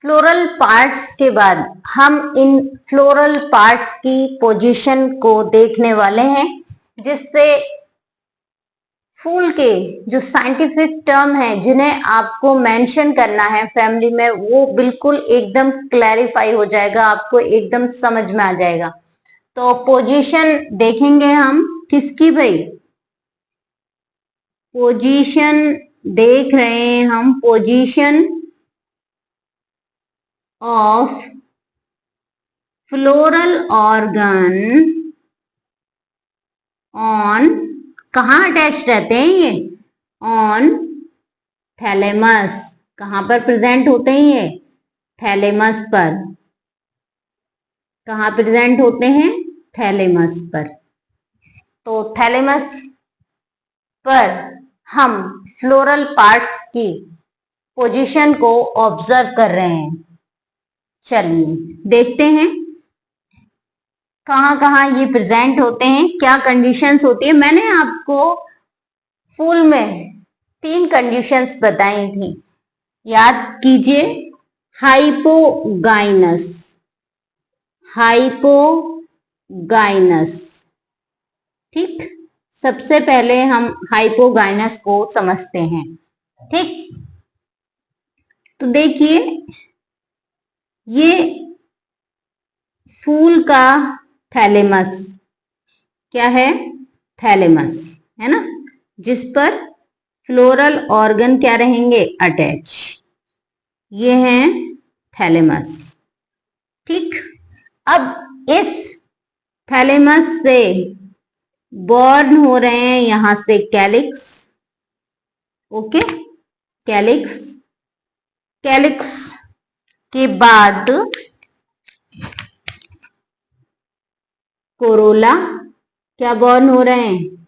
Floral parts के बाद हम इन फ्लोरल पार्ट्स की पोजीशन को देखने वाले हैं, जिससे फूल के जो साइंटिफिक टर्म है जिन्हें आपको मेंशन करना है फैमिली में, वो बिल्कुल एकदम क्लैरिफाई हो जाएगा, आपको एकदम समझ में आ जाएगा। तो पोजीशन देखेंगे हम किसकी भाई, पोजीशन देख रहे हैं हम, position of floral organ on, कहाँ अटैच रहते हैं ये, ऑन थैलेमस। कहां पर प्रेजेंट होते हैं ये, थैलेमस पर। कहां प्रेजेंट होते हैं, थैलेमस पर। तो थैलेमस पर हम फ्लोरल पार्ट्स की पोजीशन को ऑब्जर्व कर रहे हैं। चलिए देखते हैं कहां कहां ये प्रेजेंट होते हैं, क्या कंडीशंस होती है। मैंने आपको फूल में 3 कंडीशंस बताई थी, याद कीजिए। हाइपोगाइनस, हाइपोगाइनस, ठीक। सबसे पहले हम हाइपोगाइनस को समझते हैं, ठीक। तो देखिए ये फूल का थैलेमस क्या है, थैलेमस है ना, जिस पर फ्लोरल ऑर्गन क्या रहेंगे, अटैच। ये है थैलेमस, ठीक। अब इस थैलेमस से बॉर्न हो रहे हैं यहां से कैलिक्स, ओके, कैलिक्स। कैलिक्स के बाद कोरोला, क्या बॉर्न हो रहे हैं,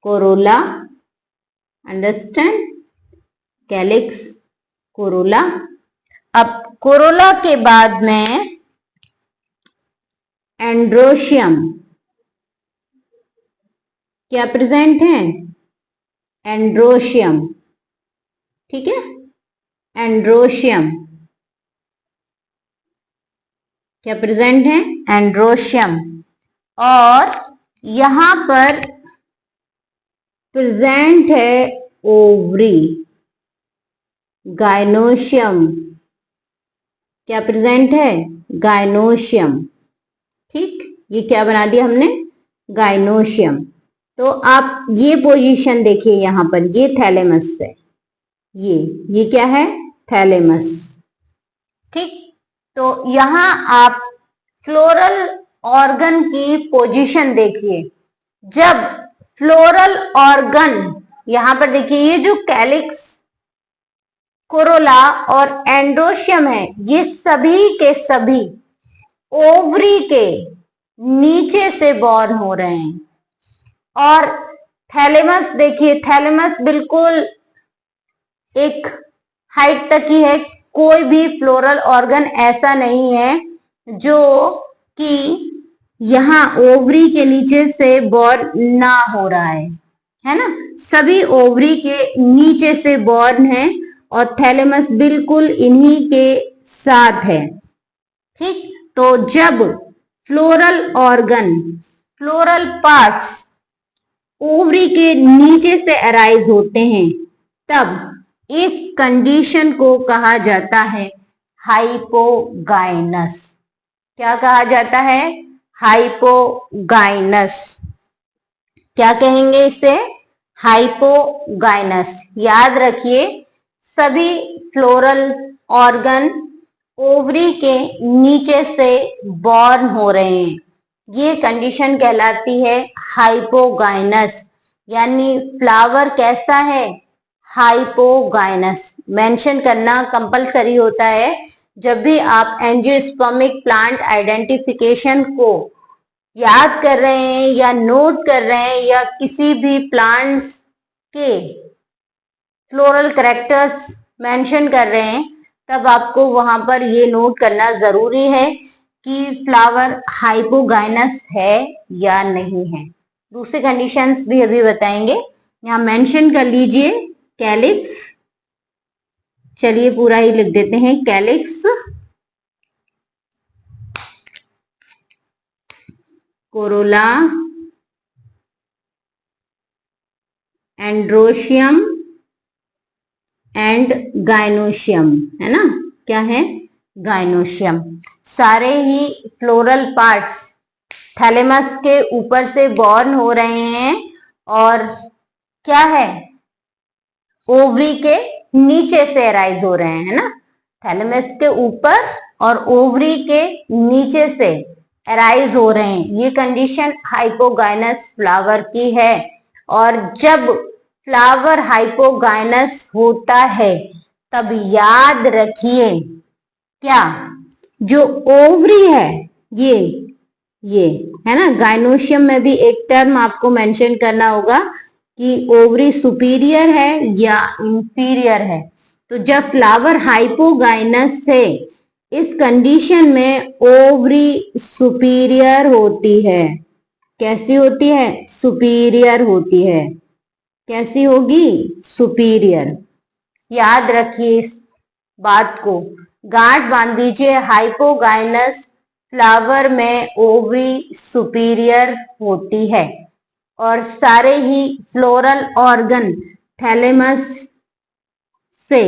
कोरोला, अंडरस्टैंड, कैलिक्स, कोरोला। अब कोरोला के बाद में एंड्रोशियम, क्या प्रेजेंट है, एंड्रोशियम, ठीक है, एंड्रोशियम क्या प्रेजेंट है, एंड्रोशियम। और यहां पर प्रेजेंट है ओवरी, गाइनोशियम, क्या प्रेजेंट है, गाइनोशियम, ठीक। ये क्या बना दिया हमने, गाइनोशियम। तो आप ये पोजीशन देखिए यहां पर, ये थैलेमस है, ये क्या है, थैलेमस, ठीक। तो यहां आप फ्लोरल ऑर्गन की पोजीशन देखिए। जब फ्लोरल ऑर्गन, यहां पर देखिए ये जो कैलिक्स, कोरोला और एंड्रोशियम है, ये सभी के सभी ओवरी के नीचे से बॉर्न हो रहे हैं। और थैलेमस देखिए, थैलेमस बिल्कुल एक हाइट तक ही है, कोई भी फ्लोरल ऑर्गन ऐसा नहीं है जो कि यहां ओवरी के नीचे से बॉर्न ना हो रहा है ना, सभी ओवरी के नीचे से बॉर्न है और थैलेमस बिल्कुल इन्हीं के साथ है, ठीक। तो जब floral organ, floral parts ovary के नीचे से अराइज होते हैं, तब इस कंडीशन को कहा जाता है हाइपोगाइनस। क्या कहा जाता है, हाइपोगाइनस। क्या कहेंगे इसे, हाइपोगाइनस। याद रखिए सभी फ्लोरल ऑर्गन ओवरी के नीचे से बॉर्न हो रहे हैं, ये कंडीशन कहलाती है हाइपोगाइनस। यानी फ्लावर कैसा है, हाइपोगाइनस। मेंशन करना कंपलसरी होता है जब भी आप एंजियोस्पर्मिक प्लांट आइडेंटिफिकेशन को याद कर रहे हैं या नोट कर रहे हैं, या किसी भी प्लांट्स के फ्लोरल कैरेक्टर्स मेंशन कर रहे हैं, तब आपको वहां पर ये नोट करना जरूरी है कि फ्लावर हाइपोगाइनस है या नहीं है। दूसरी कंडीशंस भी अभी बताएंगे, यहां मेंशन कर लीजिए कैलिक्स, चलिए पूरा ही लिख देते हैं, calyx, Corolla, androecium and gynoecium, है ना, क्या है, गाइनोशियम। सारे ही फ्लोरल पार्ट्स थैलेमस के ऊपर से बॉर्न हो रहे हैं और क्या है, ओवरी के नीचे से अराइज हो रहे हैं, है ना, थैलेमस के ऊपर और ओवरी के नीचे से अराइज हो रहे हैं। ये कंडीशन हाइपोगाइनस फ्लावर की है। और जब फ्लावर हाइपोगाइनस होता है तब याद रखिए, क्या, जो ओवरी है ये है ना, गाइनोशियम में भी एक टर्म आपको मेंशन करना होगा कि ओवरी सुपीरियर है या इंफीरियर है। तो जब फ्लावर हाइपोगाइनस है, इस कंडीशन में ओवरी सुपीरियर होती है। कैसी होती है, सुपीरियर होती है। कैसी होगी, सुपीरियर। याद रखिए इस बात को, गांठ बांध दीजिए, हाइपोगाइनस फ्लावर में ओवरी सुपीरियर होती है और सारे ही फ्लोरल ऑर्गन थैलेमस से,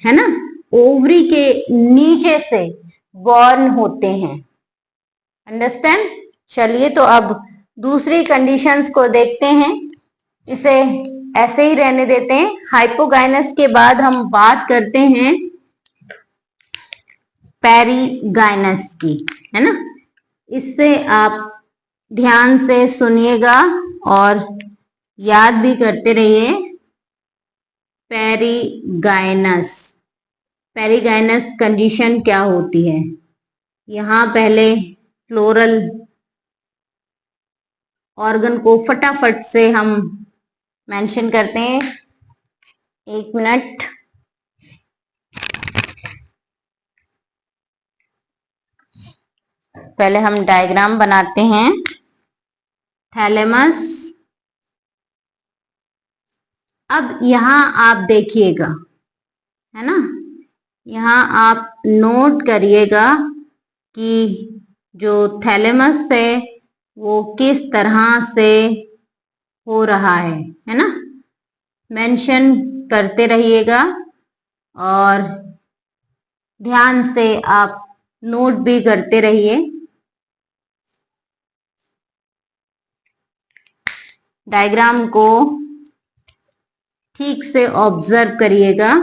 है ना, ओवरी के नीचे से बॉर्न होते हैं। अंडरस्टैंड। चलिए तो अब दूसरी कंडीशंस को देखते हैं, इसे ऐसे ही रहने देते हैं। हाइपोगाइनस के बाद हम बात करते हैं पेरीगाइनस की, है ना। इससे आप ध्यान से सुनिएगा और याद भी करते रहिए। पेरीगाइनस, पेरीगाइनस कंडीशन क्या होती है, यहां पहले फ्लोरल ऑर्गन को फटाफट से हम मेंशन करते हैं। 1 मिनट। पहले हम डायग्राम बनाते हैं। थैलेमस, अब यहां आप देखिएगा, है ना, यहां आप नोट करिएगा कि जो थैलेमस है वो किस तरह से हो रहा है ना, मेंशन करते रहिएगा और ध्यान से आप नोट भी करते रहिए। डायग्राम को ठीक से ऑब्जर्व करिएगा।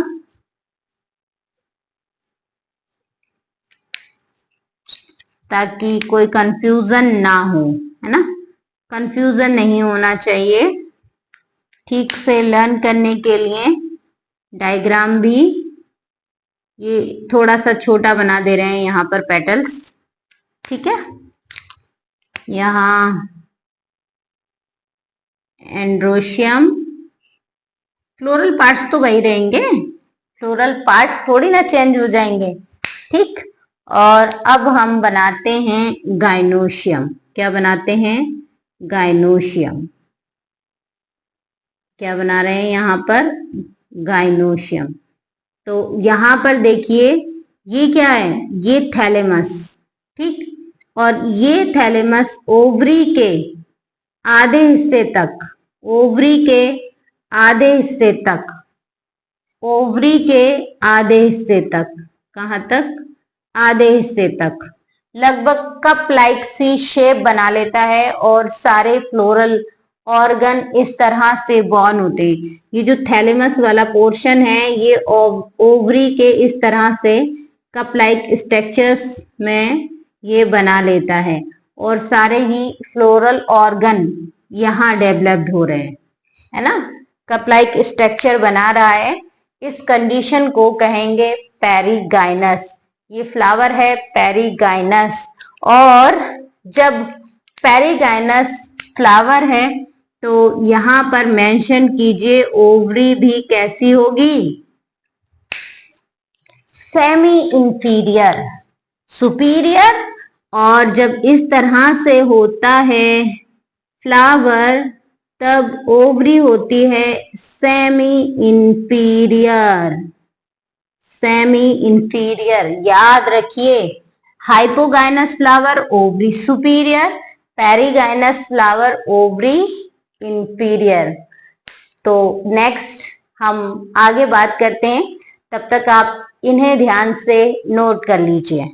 ताकि कोई कंफ्यूजन ना हो, है ना, कंफ्यूजन नहीं होना चाहिए। ठीक से लर्न करने के लिए डायग्राम भी ये थोड़ा सा छोटा बना दे रहे हैं यहाँ पर पेटल्स, ठीक है। यहाँ एंड्रोशियम, फ्लोरल पार्ट्स तो वही रहेंगे, फ्लोरल पार्ट्स थोड़ी ना चेंज हो जाएंगे, ठीक। और अब हम बनाते हैं गाइनोशियम। क्या बनाते हैं, गाइनोशियम। क्या बना रहे हैं यहाँ पर, गाइनोशियम। तो यहां पर देखिए ये क्या है, ये थैलेमस, ठीक। और ये थैलेमस ओवरी के आधे हिस्से तक, ओवरी के आधे हिस्से तक, ओवरी के आधे हिस्से तक, कहां तक, आधे हिस्से तक लगभग कप लाइक सी शेप बना लेता है और सारे फ्लोरल ऑर्गन इस तरह से बॉर्न होते हैं। ये जो थैलेमस वाला पोर्शन है ये ओवरी के इस तरह से कप लाइक स्ट्रक्चर्स में ये बना लेता है और सारे ही फ्लोरल ऑर्गन यहाँ डेवलप्ड हो रहे हैं, है ना, कप लाइक स्ट्रक्चर बना रहा है। इस कंडीशन को कहेंगे पेरीगाइनस। ये फ्लावर है पेरीगाइनस। और जब पेरीगाइनस फ्लावर है तो यहां पर मेंशन कीजिए ओवरी भी कैसी होगी, सेमी इंफीरियर, सुपीरियर। और जब इस तरह से होता है फ्लावर तब ओवरी होती है सेमी इंफीरियर, सेमी इंफीरियर। याद रखिए, hypogynous flower ovary superior, perigynous flower ovary inferior. तो नेक्स्ट हम आगे बात करते हैं, तब तक आप इन्हें ध्यान से नोट कर लीजिए।